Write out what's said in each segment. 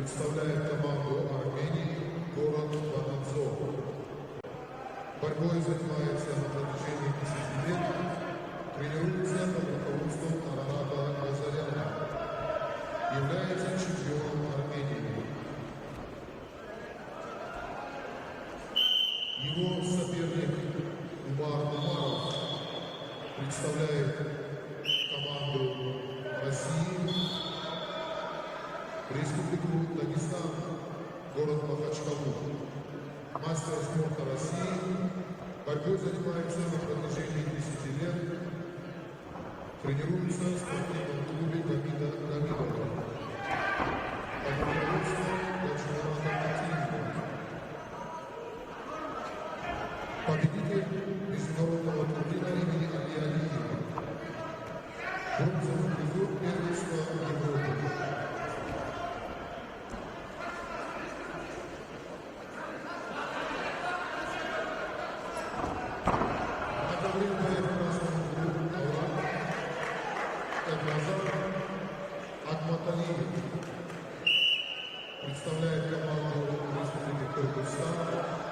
представляет команду Армении город Бананзор. Борьбой занимается на протяжении 10 лет, тренируется под руководством Араната Газаряна, является чемпионом Армении. Его соперник Умар Умаров представляет команду России, Республику Дагестан, город Махачкалу. Мастер спорта России, борьбой занимается на протяжении 10 лет, тренируется в спортивном клубе Давида Давидова. Под руководством Гачмурата Матильева. Победитель международного турнира имени Али Алиева. Бронзовый призер первенства Европы. Представляет команду Республики Кыргызстан,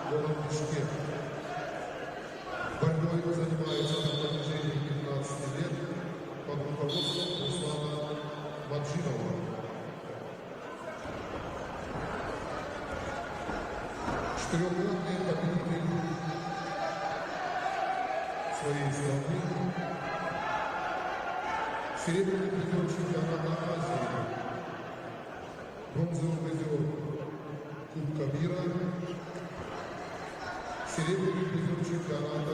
город Бишкек. Борьбой занимается на протяжении 15 лет под руководством Руслана Маджинова. Четырехкратный победитель своей страны, серебряный призер чемпионата Азии, бронзовый призер Кубка мира, серебряный призер чемпионата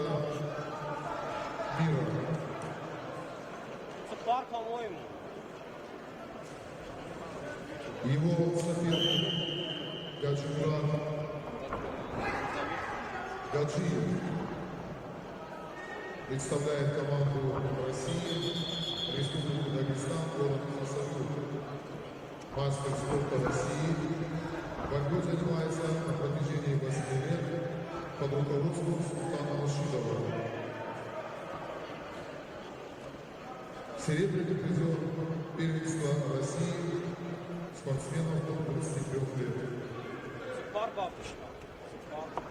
мира. Пар, по-моему. Его соперник Гаджимурат Гаджиев представляет команду России, Республику Дагестан, город Масарук. Мастер спорта России, борьбой занимается на протяжении 8 лет под руководством Султана Рашидова. Серебряный призер первенства России спортсменов до 23 лет. Пар, бабушка. Пар.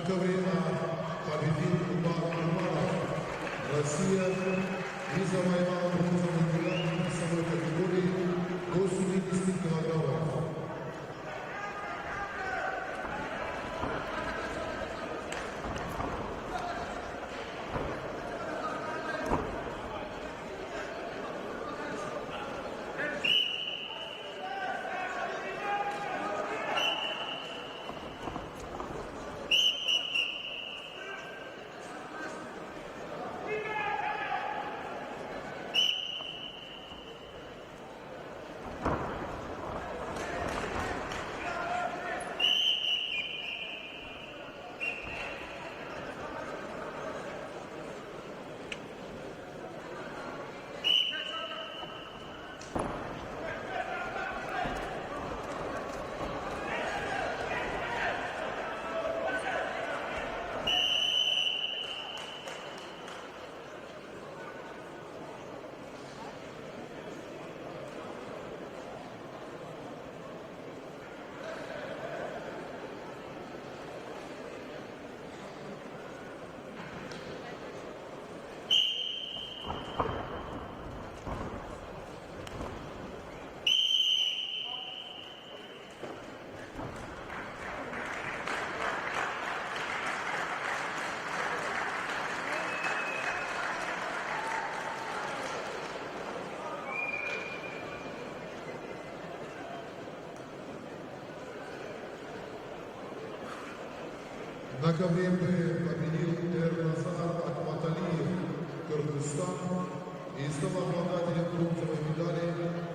Однако время победил Умаров. Россия не завоевала бронзовый медаль в весовой категории до 70 килограммов. Однако время победил Эрназар Акматалиев, Кыргызстан, и стал обладателем бронзовой медали